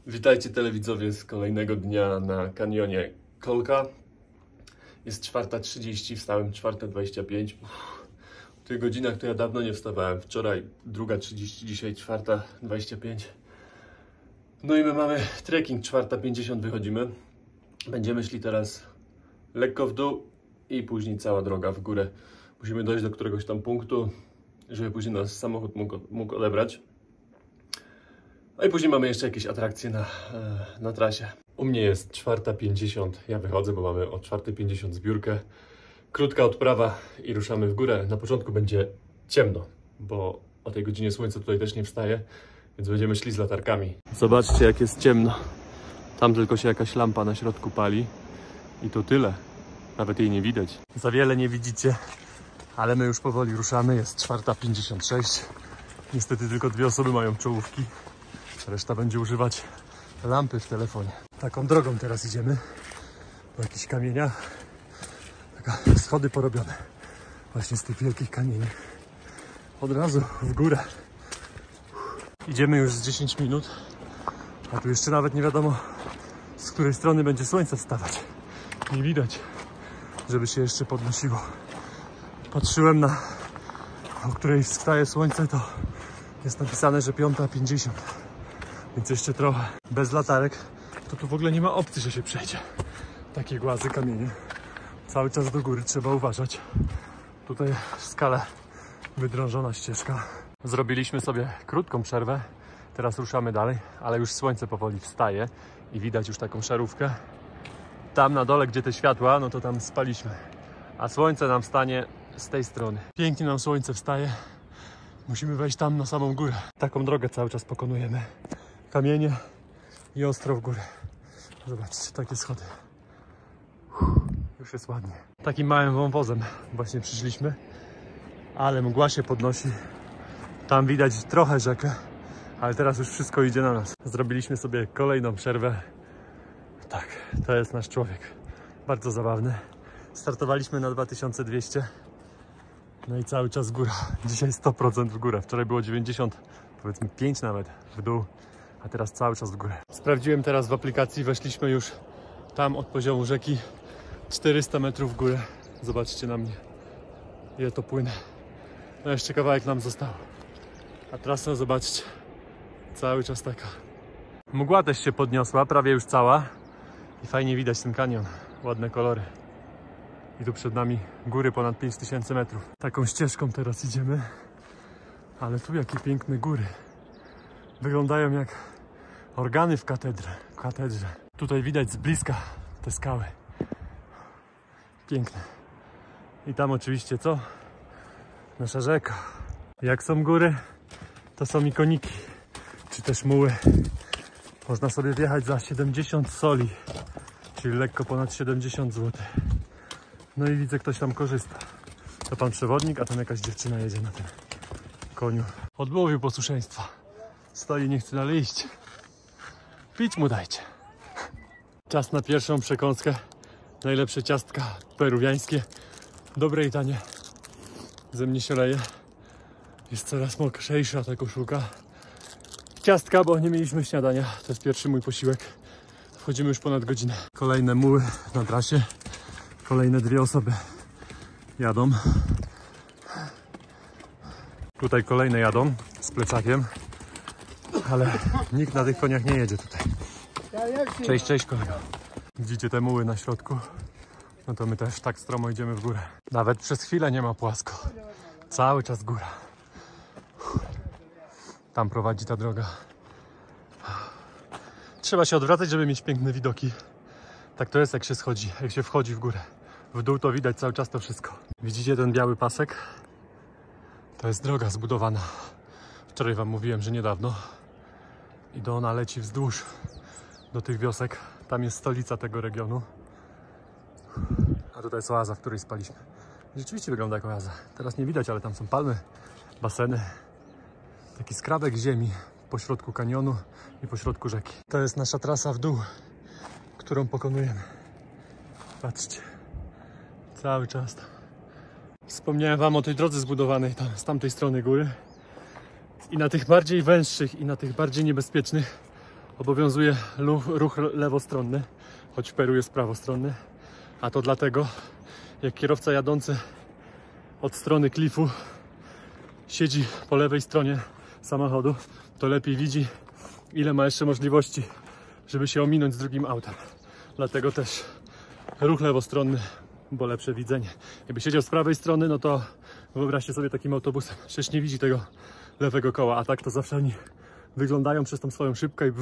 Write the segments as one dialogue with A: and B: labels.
A: Witajcie telewidzowie z kolejnego dnia na kanionie Kolka. Jest 4:30, wstałem 4:25. W tych godzinach to ja dawno nie wstawałem. Wczoraj 2:30, dzisiaj 4:25. No i my mamy trekking, 4:50 wychodzimy. Będziemy szli teraz lekko w dół i później cała droga w górę. Musimy dojść do któregoś tam punktu, żeby później nas samochód mógł odebrać. No i później mamy jeszcze jakieś atrakcje na trasie. U mnie jest 4:50, ja wychodzę, bo mamy o 4:50 zbiórkę. Krótka odprawa i ruszamy w górę. Na początku będzie ciemno, bo o tej godzinie słońce tutaj też nie wstaje, więc będziemy szli z latarkami. Zobaczcie, jak jest ciemno. Tam tylko się jakaś lampa na środku pali i to tyle. Nawet jej nie widać. Za wiele nie widzicie, ale my już powoli ruszamy. Jest 4:56. Niestety tylko 2 osoby mają czołówki. Reszta będzie używać lampy w telefonie. Taką drogą teraz idziemy. Po jakichś kamieniach. Schody porobione. Właśnie z tych wielkich kamieni. Od razu w górę. Idziemy już z 10 minut. A tu jeszcze nawet nie wiadomo, z której strony będzie słońce wstawać. Nie widać, żeby się jeszcze podnosiło. Patrzyłem o której wstaje słońce, to jest napisane, że 5:50. Więc jeszcze trochę. Bez latarek to tu w ogóle nie ma opcji, że się przejdzie. Takie głazy, kamienie. Cały czas do góry trzeba uważać. Tutaj w skale wydrążona ścieżka. Zrobiliśmy sobie krótką przerwę. Teraz ruszamy dalej, ale już słońce powoli wstaje i widać już taką szarówkę. Tam na dole, gdzie te światła, no to tam spaliśmy. A słońce nam wstanie z tej strony. Pięknie nam słońce wstaje. Musimy wejść tam na samą górę. Taką drogę cały czas pokonujemy. Kamienie i ostro w górę. Zobaczcie, takie schody. Już jest ładnie. Takim małym wąwozem właśnie przyszliśmy, ale mgła się podnosi. Tam widać trochę rzekę, ale teraz już wszystko idzie na nas. Zrobiliśmy sobie kolejną przerwę. Tak, to jest nasz człowiek. Bardzo zabawny. Startowaliśmy na 2200. No i cały czas góra. Dzisiaj 100% w górę. Wczoraj było 90, powiedzmy 5 nawet w dół. A teraz cały czas w górę. Sprawdziłem teraz w aplikacji, weszliśmy już tam od poziomu rzeki 400 metrów w górę. Zobaczcie na mnie, ile to płynę. No jeszcze kawałek nam został. A trasa, zobaczcie, cały czas taka. Mgła też się podniosła, prawie już cała. I fajnie widać ten kanion, ładne kolory. I tu przed nami góry ponad 5000 metrów. Taką ścieżką teraz idziemy. Ale tu jakie piękne góry. Wyglądają jak organy w katedrze. Tutaj widać z bliska te skały. Piękne. I tam oczywiście co? Nasza rzeka. Jak są góry, to są i koniki. Czy też muły. Można sobie wjechać za 70 soli. Czyli lekko ponad 70 zł. No i widzę, ktoś tam korzysta. To pan przewodnik, a tam jakaś dziewczyna jedzie na tym koniu. Odmówił posłuszeństwa. Stoi, nie chce dalej iść. Pić mu dajcie. Czas na pierwszą przekąskę. Najlepsze ciastka peruwiańskie. Dobre i tanie. Ze mnie się leje. Jest coraz mokrzejsza ta koszulka. Ciastka, bo nie mieliśmy śniadania. To jest pierwszy mój posiłek. Wchodzimy już ponad godzinę. Kolejne muły na trasie. Kolejne 2 osoby jadą. Tutaj kolejne jadą z plecakiem. Ale nikt na tych koniach nie jedzie tutaj. Cześć, cześć kolego. Widzicie te muły na środku? No to my też tak stromo idziemy w górę. Nawet przez chwilę nie ma płasko. Cały czas góra. Tam prowadzi ta droga. Trzeba się odwracać, żeby mieć piękne widoki. Tak to jest, jak się schodzi, jak się wchodzi w górę. W dół to widać cały czas to wszystko. Widzicie ten biały pasek? To jest droga zbudowana. Wczoraj wam mówiłem, że niedawno. I ona leci wzdłuż do tych wiosek. Tam jest stolica tego regionu. A tutaj jest oaza, w której spaliśmy. Rzeczywiście wygląda jak oaza. Teraz nie widać, ale tam są palmy, baseny. Taki skrawek ziemi pośrodku kanionu i pośrodku rzeki. To jest nasza trasa w dół, którą pokonujemy. Patrzcie. Cały czas tam. Wspomniałem wam o tej drodze zbudowanej tam, z tamtej strony góry. I na tych bardziej węższych i na tych bardziej niebezpiecznych obowiązuje ruch lewostronny, choć w Peru jest prawostronny. A to dlatego, jak kierowca jadący od strony klifu siedzi po lewej stronie samochodu, to lepiej widzi, ile ma jeszcze możliwości, żeby się ominąć z drugim autem. Dlatego też ruch lewostronny, bo lepsze widzenie. Jakby siedział z prawej strony, no to wyobraźcie sobie takim autobusem, przecież nie widzi tego lewego koła, a tak to zawsze oni wyglądają przez tą swoją szybkę i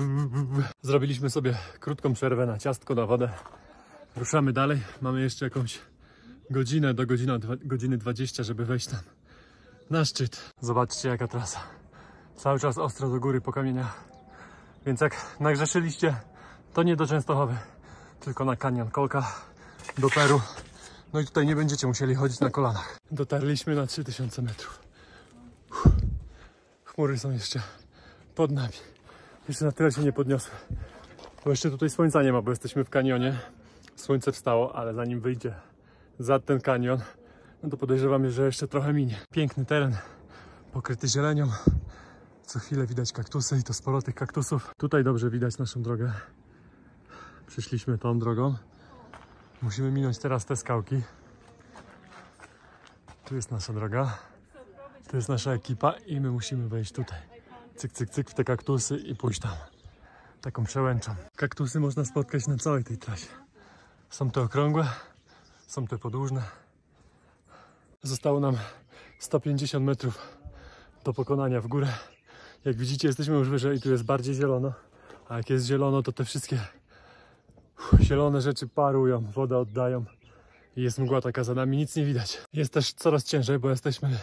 A: Zrobiliśmy sobie krótką przerwę na ciastko, na wodę. Ruszamy dalej. Mamy jeszcze jakąś godzinę do godziny 20, żeby wejść tam na szczyt. Zobaczcie, jaka trasa. Cały czas ostro do góry po kamieniach. Więc jak nagrzeszyliście, to nie do Częstochowy, tylko na Kanion Colca do Peru. No i tutaj nie będziecie musieli chodzić na kolanach. Dotarliśmy na 3000 metrów. Chmury są jeszcze pod nami. Jeszcze na tyle się nie podniosły. Bo jeszcze tutaj słońca nie ma, bo jesteśmy w kanionie. Słońce wstało, ale zanim wyjdzie za ten kanion, no to podejrzewam, że jeszcze trochę minie. Piękny teren, pokryty zielenią. Co chwilę widać kaktusy i to sporo tych kaktusów. Tutaj dobrze widać naszą drogę. Przyszliśmy tą drogą. Musimy minąć teraz te skałki. Tu jest nasza droga. Tu jest nasza ekipa i my musimy wejść tutaj. Cyk, cyk, cyk w te kaktusy i pójść tam. Taką przełęczą. Kaktusy można spotkać na całej tej trasie. Są te okrągłe, są te podłużne. Zostało nam 150 metrów do pokonania w górę. Jak widzicie, jesteśmy już wyżej i tu jest bardziej zielono. A jak jest zielono, to te wszystkie zielone rzeczy parują, wodę oddają. I jest mgła taka za nami, nic nie widać. Jest też coraz ciężej, bo jesteśmy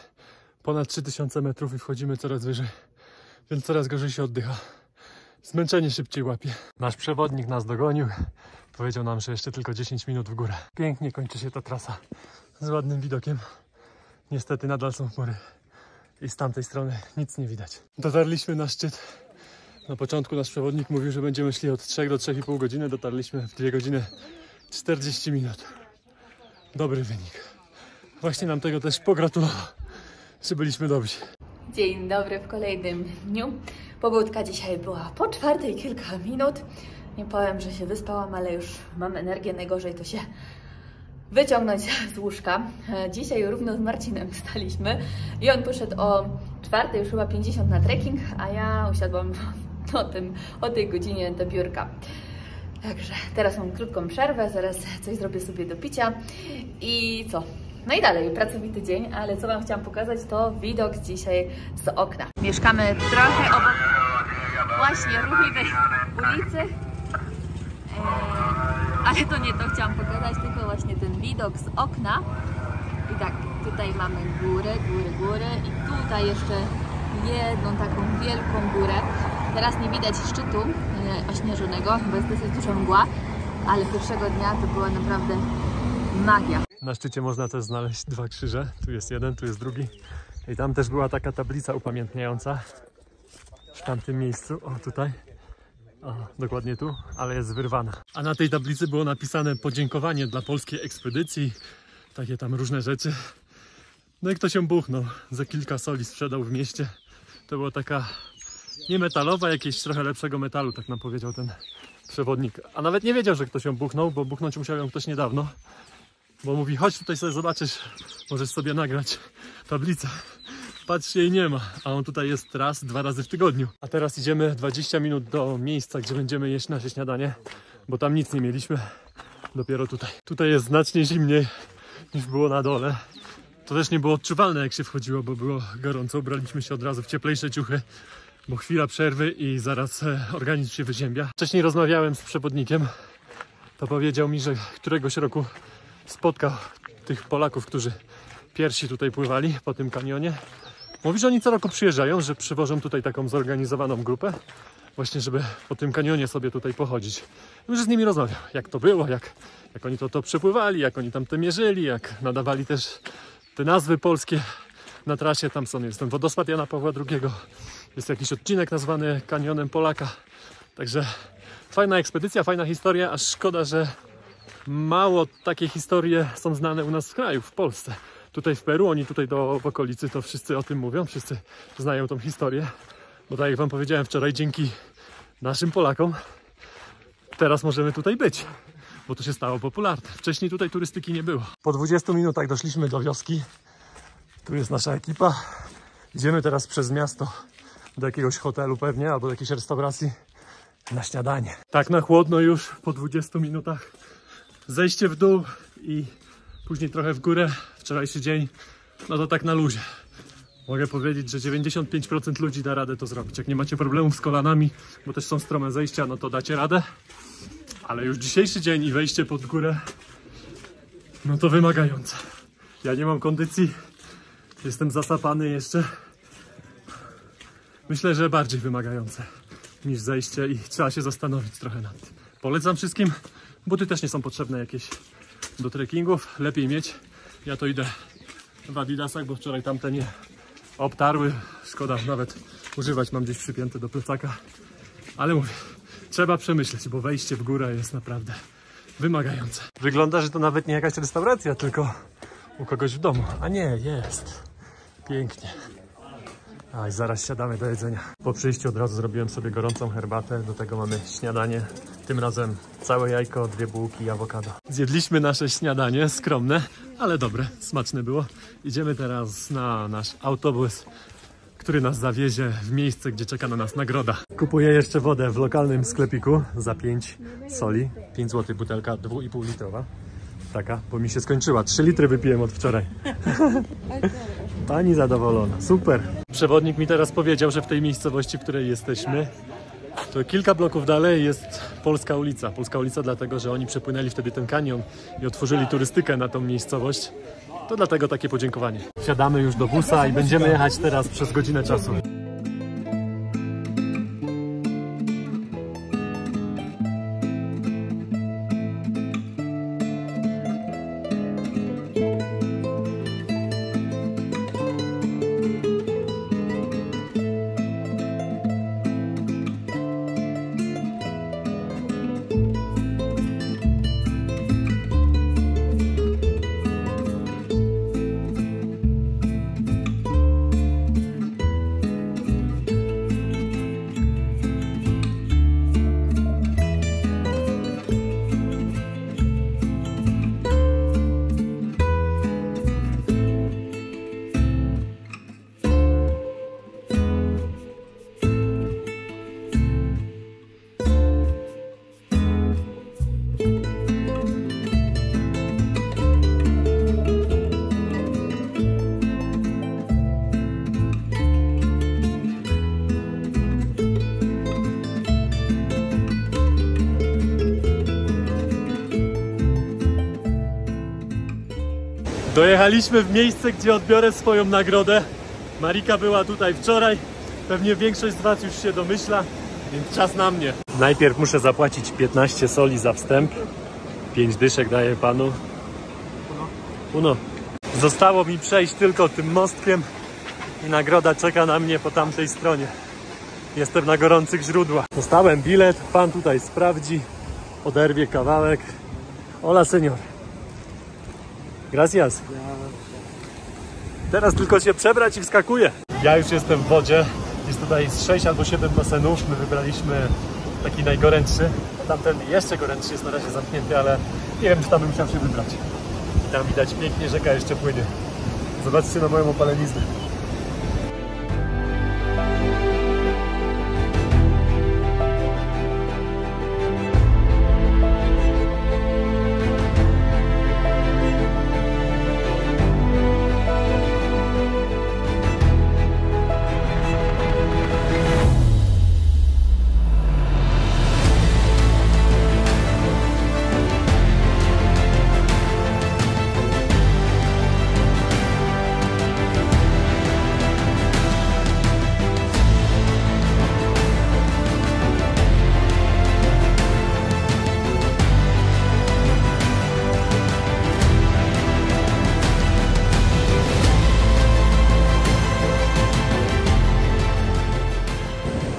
A: ponad 3000 metrów i wchodzimy coraz wyżej. Więc coraz gorzej się oddycha. Zmęczenie szybciej łapie. Nasz przewodnik nas dogonił. Powiedział nam, że jeszcze tylko 10 minut w górę. Pięknie kończy się ta trasa. Z ładnym widokiem. Niestety nadal są chmury. I z tamtej strony nic nie widać. Dotarliśmy na szczyt. Na początku nasz przewodnik mówił, że będziemy szli od 3 do 3,5 godziny. Dotarliśmy w 2 godziny 40 minut. Dobry wynik. Właśnie nam tego też pogratulował, że byliśmy dobrzy.
B: Dzień dobry w kolejnym dniu. Pobudka dzisiaj była po 4 kilka minut. Nie powiem, że się wyspałam, ale już mam energię. Najgorzej to się wyciągnąć z łóżka. Dzisiaj równo z Marcinem wstaliśmy i on poszedł o 4, już chyba 50 na trekking, a ja usiadłam o tej godzinie do biurka. Także teraz mam krótką przerwę, zaraz coś zrobię sobie do picia i co? No i dalej, pracowity dzień, ale co Wam chciałam pokazać, to widok dzisiaj z okna. Mieszkamy trochę obok właśnie ruchliwej ulicy, ale to nie to chciałam pokazać, tylko właśnie ten widok z okna. I tak, tutaj mamy górę i tutaj jeszcze jedną taką wielką górę. Teraz nie widać szczytu ośnieżonego, bo jest dosyć duża mgła, ale pierwszego dnia to była naprawdę magia.
A: Na szczycie można też znaleźć 2 krzyże. Tu jest jeden, tu jest drugi. I tam też była taka tablica upamiętniająca w tamtym miejscu. O, tutaj. O, dokładnie tu, ale jest wyrwana. A na tej tablicy było napisane podziękowanie dla polskiej ekspedycji. Takie tam różne rzeczy. No i ktoś się buchnął. Za kilka soli sprzedał w mieście. To była taka nie metalowa, jakiegoś trochę lepszego metalu, tak nam powiedział ten przewodnik. A nawet nie wiedział, że ktoś ją buchnął, bo buchnąć musiał ją ktoś niedawno. Bo mówi, chodź tutaj sobie zobaczysz, możesz sobie nagrać tablicę. Patrz, jej nie ma, a on tutaj jest raz, 2 razy w tygodniu. A teraz idziemy 20 minut do miejsca, gdzie będziemy jeść nasze śniadanie, bo tam nic nie mieliśmy, dopiero tutaj. Tutaj jest znacznie zimniej niż było na dole. To też nie było odczuwalne, jak się wchodziło, bo było gorąco. Ubraliśmy się od razu w cieplejsze ciuchy, bo chwila przerwy i zaraz organizm się wyziębia. Wcześniej rozmawiałem z przewodnikiem, to powiedział mi, że któregoś roku spotkał tych Polaków, którzy pierwsi tutaj pływali po tym kanionie. Mówi, że oni co roku przyjeżdżają, że przywożą tutaj taką zorganizowaną grupę, właśnie żeby po tym kanionie sobie tutaj pochodzić. Już z nimi rozmawiał, jak to było, jak oni to przepływali, jak oni tam to mierzyli, jak nadawali też te nazwy polskie na trasie. Tam jest ten wodospad Jana Pawła II, jest jakiś odcinek nazwany Kanionem Polaka. Także fajna ekspedycja, fajna historia, aż szkoda, że mało takie historie są znane u nas w kraju, w Polsce. Tutaj w Peru, oni tutaj w okolicy to wszyscy o tym mówią, wszyscy znają tą historię. Bo tak jak Wam powiedziałem wczoraj, dzięki
C: naszym Polakom teraz możemy tutaj być, bo to się stało popularne. Wcześniej tutaj turystyki nie było. Po 20 minutach doszliśmy do wioski. Tu jest nasza ekipa. Idziemy teraz przez miasto do jakiegoś hotelu pewnie, albo do jakiejś restauracji na śniadanie. Tak na chłodno już po 20 minutach. Zejście w dół i później trochę w górę. Wczorajszy dzień, no to tak na luzie. Mogę powiedzieć, że 95% ludzi da radę to zrobić. Jak nie macie problemów z kolanami, bo też są strome zejścia, no to dacie radę. Ale już dzisiejszy dzień i wejście pod górę, no to wymagające. Ja nie mam kondycji, jestem zasapany jeszcze. Myślę, że bardziej wymagające niż zejście i trzeba się zastanowić trochę nad tym. Polecam wszystkim, buty też nie są potrzebne jakieś do trekkingów, lepiej mieć. Ja to idę w adidasach, bo wczoraj tamte nie obtarły, szkoda nawet używać, mam gdzieś przypięte do plecaka. Ale mówię, trzeba przemyśleć, bo wejście w górę jest naprawdę wymagające. Wygląda, że to nawet nie jakaś restauracja, tylko u kogoś w domu. A nie, jest. Pięknie. A i zaraz siadamy do jedzenia. Po przyjściu od razu zrobiłem sobie gorącą herbatę. Do tego mamy śniadanie. Tym razem całe jajko, 2 bułki i awokado. Zjedliśmy nasze śniadanie, skromne, ale dobre, smaczne było. Idziemy teraz na nasz autobus, który nas zawiezie w miejsce, gdzie czeka na nas nagroda. Kupuję jeszcze wodę w lokalnym sklepiku za 5 soli. 5 zł butelka 2,5 litrowa. Taka, bo mi się skończyła. 3 litry wypiłem od wczoraj. Pani zadowolona. Super. Przewodnik mi teraz powiedział, że w tej miejscowości, w której jesteśmy, to kilka bloków dalej jest Polska ulica. Polska ulica dlatego, że oni przepłynęli wtedy ten kanion i otworzyli turystykę na tą miejscowość. To dlatego takie podziękowanie. Wsiadamy już do busa i będziemy jechać teraz przez godzinę czasu. Dojechaliśmy w miejsce, gdzie odbiorę swoją nagrodę. Marika była tutaj wczoraj. Pewnie większość z Was już się domyśla, więc czas na mnie. Najpierw muszę zapłacić 15 soli za wstęp. 5 dyszek daję panu. Uno. Zostało mi przejść tylko tym mostkiem i nagroda czeka na mnie po tamtej stronie. Jestem na gorących źródłach. Dostałem bilet, pan tutaj sprawdzi, oderwie kawałek. Hola, señor. Gracias. Teraz tylko się przebrać i wskakuję. Ja już jestem w wodzie. Jest tutaj z 6 albo 7 basenów. My wybraliśmy taki najgorętszy. Tamten jeszcze gorętszy jest na razie zamknięty, ale nie wiem, czy tam bym musiał się wybrać. I tam widać pięknie, rzeka jeszcze płynie. Zobaczcie na moją opaleniznę.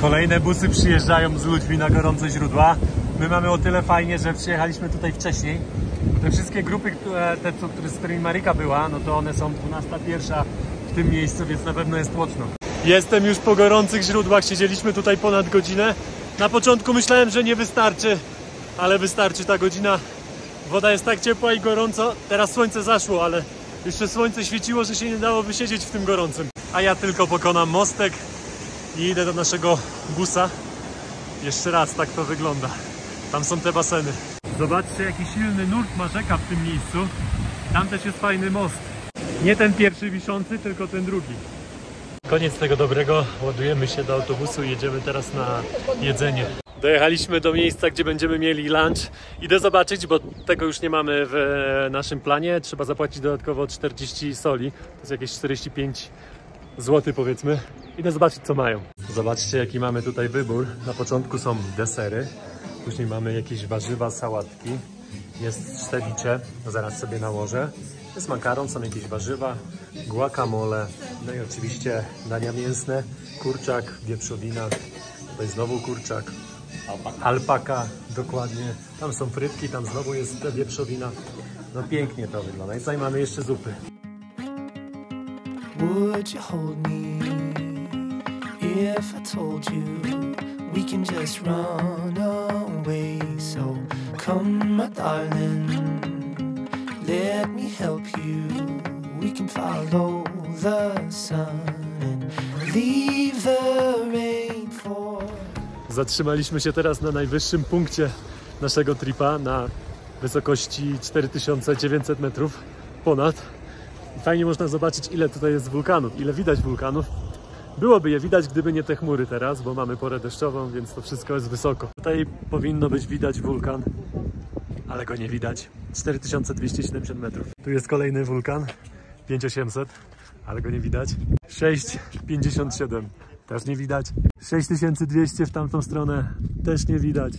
C: Kolejne busy przyjeżdżają z ludźmi na gorące źródła. My mamy o tyle fajnie, że przyjechaliśmy tutaj wcześniej. Te wszystkie grupy, z którymi Marika była, no to one są 12:01 w tym miejscu, więc na pewno jest tłoczno. Jestem już po gorących źródłach, siedzieliśmy tutaj ponad godzinę Na początku myślałem, że nie wystarczy, ale wystarczy ta godzina. Woda jest tak ciepła i gorąco. Teraz słońce zaszło, ale jeszcze słońce świeciło, że się nie dało wysiedzieć w tym gorącym. A ja tylko pokonam mostek i idę do naszego busa. Jeszcze raz, tak to wygląda. Tam są te baseny. Zobaczcie, jaki silny nurt ma rzeka w tym miejscu. Tam też jest fajny most. Nie ten pierwszy wiszący, tylko ten drugi. Koniec tego dobrego. Ładujemy się do autobusu i jedziemy teraz na jedzenie. Dojechaliśmy do miejsca, gdzie będziemy mieli lunch. Idę zobaczyć, bo tego już nie mamy w naszym planie. Trzeba zapłacić dodatkowo 40 soli. To jest jakieś 45 zł powiedzmy. Idę zobaczyć, co mają. Zobaczcie, jaki mamy tutaj wybór. Na początku są desery. Później mamy jakieś warzywa, sałatki. Jest ceviche, zaraz sobie nałożę. Jest makaron, są jakieś warzywa, guacamole. No i oczywiście dania mięsne. Kurczak, wieprzowina. Tutaj znowu kurczak. Alpaka, dokładnie. Tam są frytki, tam znowu jest wieprzowina. No pięknie to wygląda. I tutaj mamy jeszcze zupy. Would you hold me if I told you we can just run away? So come my darling, let me help you. We can follow the sun and leave the rain for... Zatrzymaliśmy się teraz na najwyższym punkcie naszego tripa, na wysokości 4900 metrów ponad. I fajnie można zobaczyć, ile tutaj jest wulkanów, ile widać wulkanów. Byłoby je widać, gdyby nie te chmury teraz, bo mamy porę deszczową, więc to wszystko jest wysoko. Tutaj powinno być widać wulkan, ale go nie widać. 4270 metrów. Tu jest kolejny wulkan, 5800, ale go nie widać. 657, też nie widać. 6200 w tamtą stronę, też nie widać.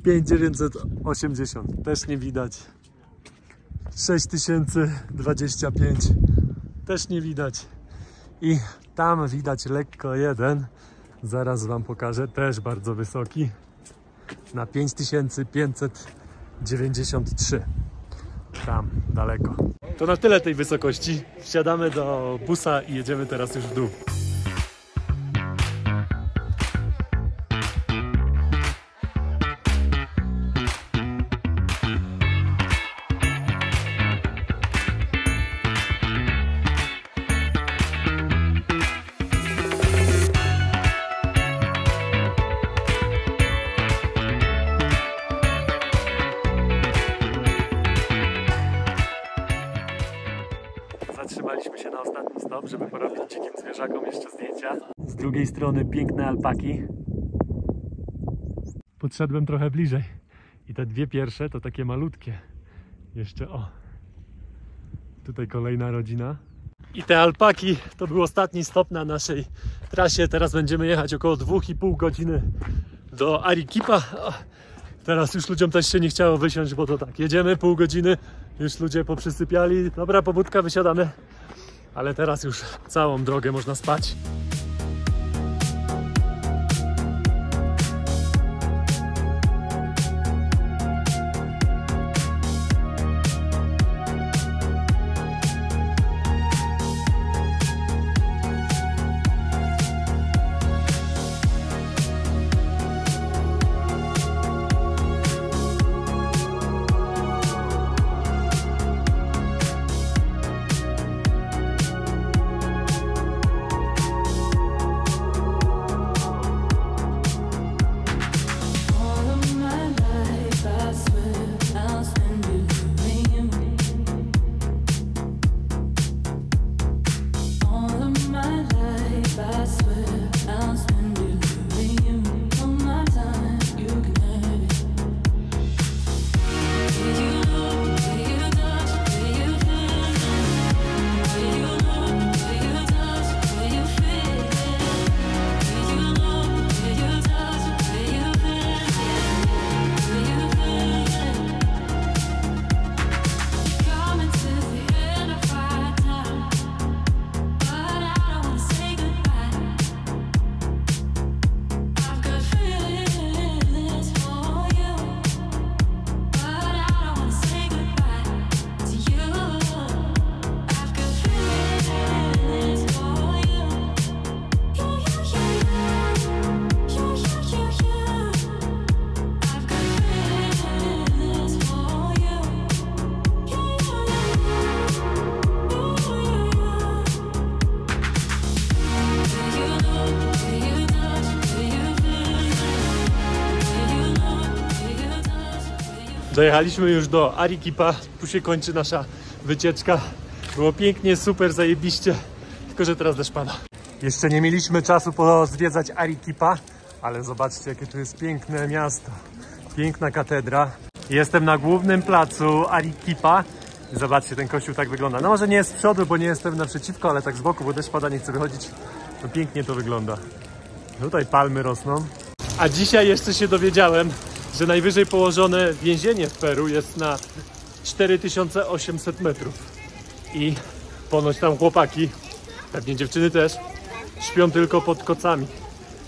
C: 5980, też nie widać. 6025, też nie widać. I tam widać lekko jeden, zaraz wam pokażę, też bardzo wysoki, na 5593, tam daleko. To na tyle tej wysokości, wsiadamy do busa i jedziemy teraz już w dół. Zatrzymaliśmy się na ostatni stop, żeby porobić dzikim zwierzakom jeszcze zdjęcia. Z drugiej strony piękne alpaki. Podszedłem trochę bliżej. I te dwie pierwsze to takie malutkie. Jeszcze o. Tutaj kolejna rodzina. I te alpaki to był ostatni stop na naszej trasie. Teraz będziemy jechać około 2,5 godziny do Arequipa. O. Teraz już ludziom też się nie chciało wysiąść, bo to tak, jedziemy pół godziny, już ludzie poprzysypiali, dobra pobudka, wysiadamy, ale teraz już całą drogę można spać. Dojechaliśmy już do Arequipa, tu się kończy nasza wycieczka. Było pięknie, super, zajebiście, tylko że teraz deszcz pada. Jeszcze nie mieliśmy czasu pozwiedzać Arequipa, ale zobaczcie, jakie tu jest piękne miasto. Piękna katedra. Jestem na głównym placu Arequipa. Zobaczcie, ten kościół tak wygląda. No może nie jest z przodu, bo nie jestem naprzeciwko, ale tak z boku, bo deszcz pada, nie chcę wychodzić. No pięknie to wygląda. Tutaj palmy rosną. A dzisiaj jeszcze się dowiedziałem, że najwyżej położone więzienie w Peru jest na 4800 metrów. I ponoć tam chłopaki, pewnie dziewczyny też, śpią tylko pod kocami.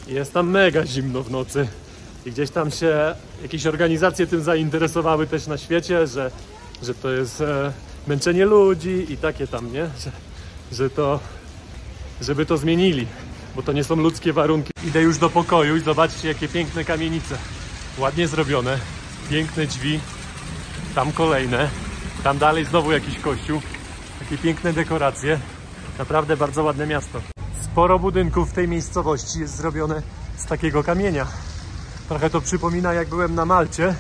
C: Jest tam mega zimno w nocy. I gdzieś tam się jakieś organizacje tym zainteresowały też na świecie, że to jest męczenie ludzi i takie tam, nie? Żeby to zmienili, bo to nie są ludzkie warunki. Idę już do pokoju i zobaczcie, jakie piękne kamienice. Ładnie zrobione, piękne drzwi, tam kolejne, tam dalej znowu jakiś kościół. Takie piękne dekoracje. Naprawdę bardzo ładne miasto. Sporo budynków w tej miejscowości jest zrobione z takiego kamienia. Trochę to przypomina, jak byłem na Malcie,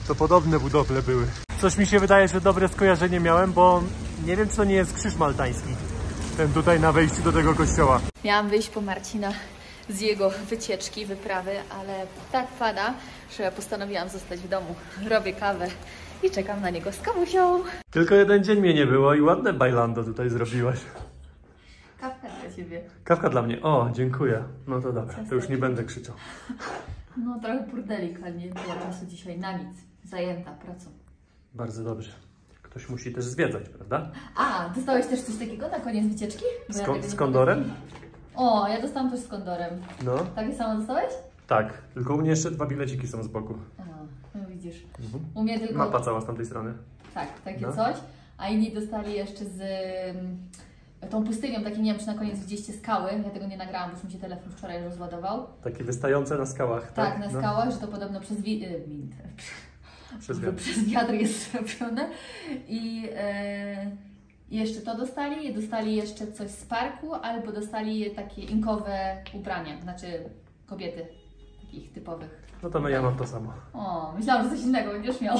C: to podobne budowle były. Coś mi się wydaje, że dobre skojarzenie miałem, bo nie wiem, czy to nie jest krzyż maltański. Ten tutaj na wejściu do tego kościoła.
B: Miałam wyjść po Marcina z jego wycieczki, wyprawy, ale tak pada, że postanowiłam zostać w domu. Robię kawę i czekam na niego z kawusią.
C: Tylko jeden dzień mnie nie było i ładne bailando tutaj zrobiłaś.
B: Kawka dla Ciebie.
C: Kawka dla mnie. O, dziękuję. No to dobra, to już nie będę krzyczał.
B: No trochę burdelik, ale nie było czasu dzisiaj na nic. Zajęta pracą.
C: Bardzo dobrze. Ktoś musi też zwiedzać, prawda?
B: A, dostałeś też coś takiego na koniec wycieczki?
C: Z kondorem?
B: O, ja dostałam coś z kondorem.
C: No.
B: Takie samo dostałeś?
C: Tak, tylko u mnie jeszcze 2 bileciki są z boku.
B: A, no widzisz.
C: Mhm.
B: U mnie tylko...
C: Mapa cała z tamtej strony.
B: Tak, takie
C: No.
B: coś. A inni dostali jeszcze z tą pustynią, takie nie wiem, czy na koniec widzieliście skały. Ja tego nie nagrałam, bo już mi się telefon wczoraj rozładował.
C: Takie wystające na skałach, tak?
B: Tak, na
C: No.
B: skałach, że to podobno przez
C: Przez wiatr.
B: przez wiatr jest zrobione. I jeszcze to dostali. Dostali jeszcze coś z parku, albo dostali takie inkowe ubrania, znaczy kobiety, takich typowych.
C: No to ja mam to samo.
B: O, myślałam, że coś innego będziesz miał.